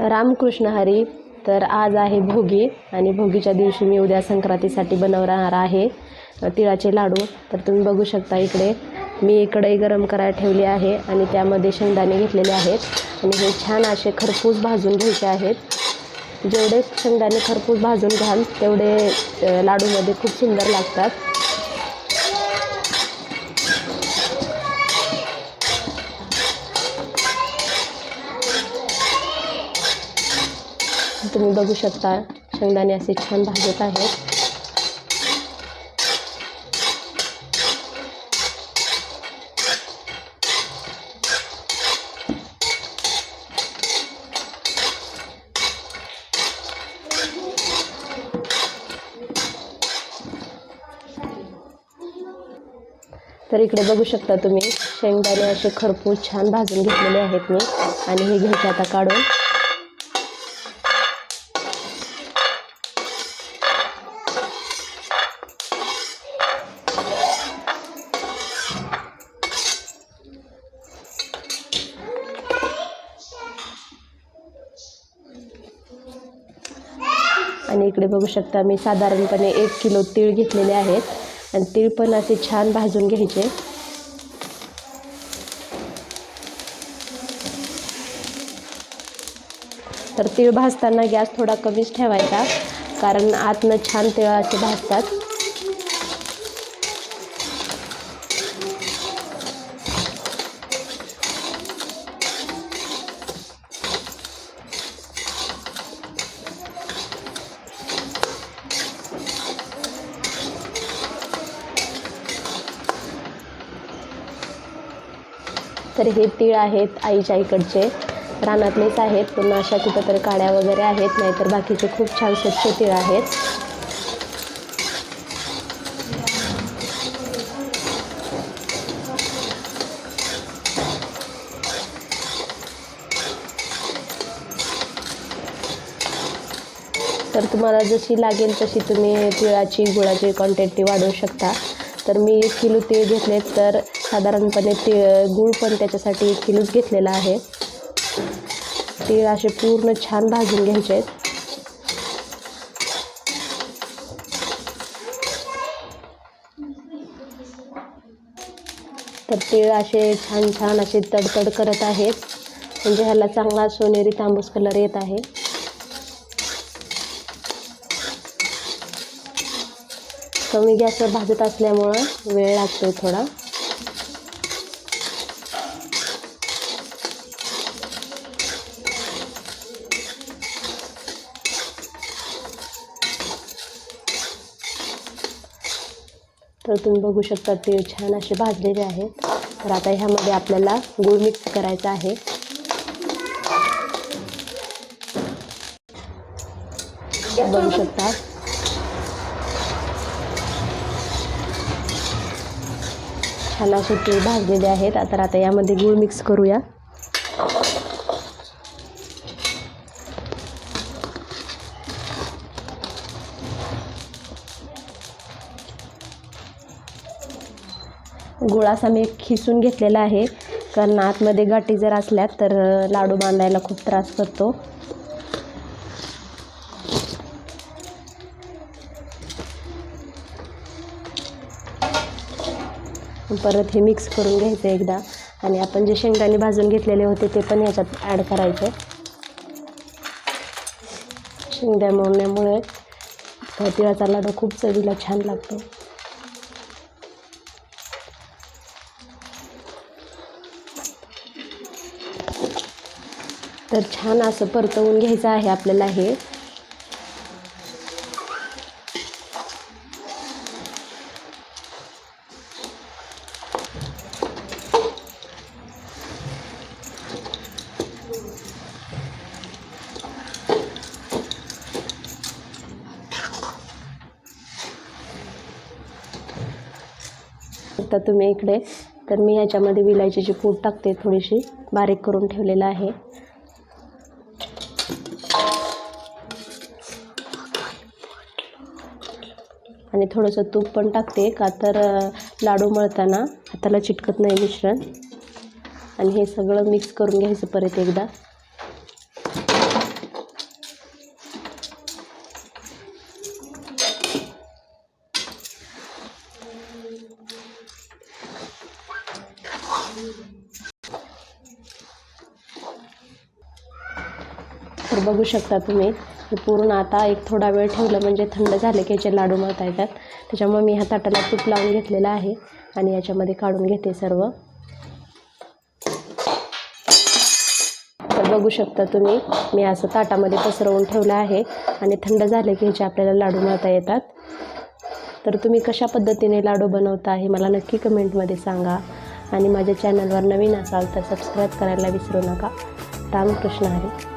रामकृष्ण हरी. तर आज आहे भोगी आणि भोगीच्या दिवशी मी उद्या संक्रांतीसाठी बनवणार आहे तिळाचे लाडू. तर तुम्ही बघू शकता इकडे मी कढई गरम करायला ठेवली आहे आणि त्यामध्ये शेंगदाणे घेतलेले आहेत आणि हे छान असे खरपूस भाजून घ्यायचे आहेत. जेवढे शेंगदाणे खरपूस भाजून घ्याल तेवढे लाडूमध्ये खूप सुंदर लागतात. तुम्ही बघू शकता शेंगदाणे असे छान भाजत आहेत. तर इकडे बघू शकता तुम्ही शेंगदाणे असे खरपूस छान भाजून घेतलेले आहेत मी आणि हे घ्यायचे आता काढून. आणि इकडे बघू शकता मी साधारणपणे 1 किलो तीळ घेतलेले आहेत आणि तीळ पण असे छान भाजून घ्यायचे. तर तीळ भाजताना गॅस थोडा कमीच ठेवायचा कारण आतनं छान तीळ असे भाजतात. तर हे तीळ आहेत आईच्या इकडचे, रानातलेच आहेत. पुन्हा अशा कुठंतरी काड्या वगैरे आहेत, नाहीतर बाकीचे खूप छान स्वच्छ तीळ आहेत. तर तुम्हाला जशी लागेल तशी तुम्ही तिळाची गुळाची क्वांटिटी वाढवू शकता. तर मी 1 किलो तीळ घेतले तर साधारणपणे गूळ पण त्याच्यासाठी 1 किलोच घेतलेला आहे. तीळ असे पूर्ण छान भाजून घ्यायचे आहेत. तर तीळ असे छान छान असे तडतड करत आहेत, म्हणजे ह्याला चांगला सोनेरी तांबूस कलर येत आहे. कमी गॅसवर भाजत असल्यामुळं वेळ लागतो थोडा. तर तुम्ही बघू शकता तीळ छान असे भाजलेले आहेत. तर आता ह्यामध्ये आपल्याला गूळ मिक्स करायचा आहे. बघू शकता छान असे तीळ भाजलेले आहेत. तर आता यामध्ये गूळ मिक्स करूया. गुळ असा मी खिसून घेतलेला आहे कारण आतमध्ये गाठी जर असल्या तर लाडू बांधायला खूप त्रास पडतो. परत हे मिक्स करून घ्यायचं एकदा आणि आपण जे शेंगदाणे भाजून घेतलेले होते ते पण ह्याच्यात ॲड करायचे. शेंगदाण्यामुळे तिळाचा लाडू खूप चवीला छान लागतो. तर छान असं परतवून घ्यायचं आहे आपल्याला हे. आता तुम्ही इकडे तर मी याच्यामध्ये विलायचीची पूड टाकते, थोडीशी बारीक करून ठेवलेला आहे. आणि थोडंसं तूप पण टाकते का तर लाडू मळताना हाताला चिटकत नाही मिश्रण. आणि हे सगळं मिक्स करून घ्यायचं परत एकदा. तर बघू शकता तुम्ही हे पूर्ण आता एक थोडा वेळ ठेवलं म्हणजे थंड झाले की याचे लाडू मळता येतात. त्याच्यामुळे मी ह्या ताटाला तूप लावून घेतलेलं आहे आणि याच्यामध्ये काढून घेते सर्व. तर बघू शकता तुम्ही मी असं ताटामध्ये पसरवून ठेवलं आहे आणि थंड झाले की ह्याचे आपल्याला लाडू मळता येतात. तर तुम्ही कशा पद्धतीने लाडू बनवता हे मला नक्की कमेंटमध्ये सांगा आणि माझ्या चॅनलवर नवीन असाल तर सबस्क्राईब करायला विसरू नका. रामकृष्ण हरी.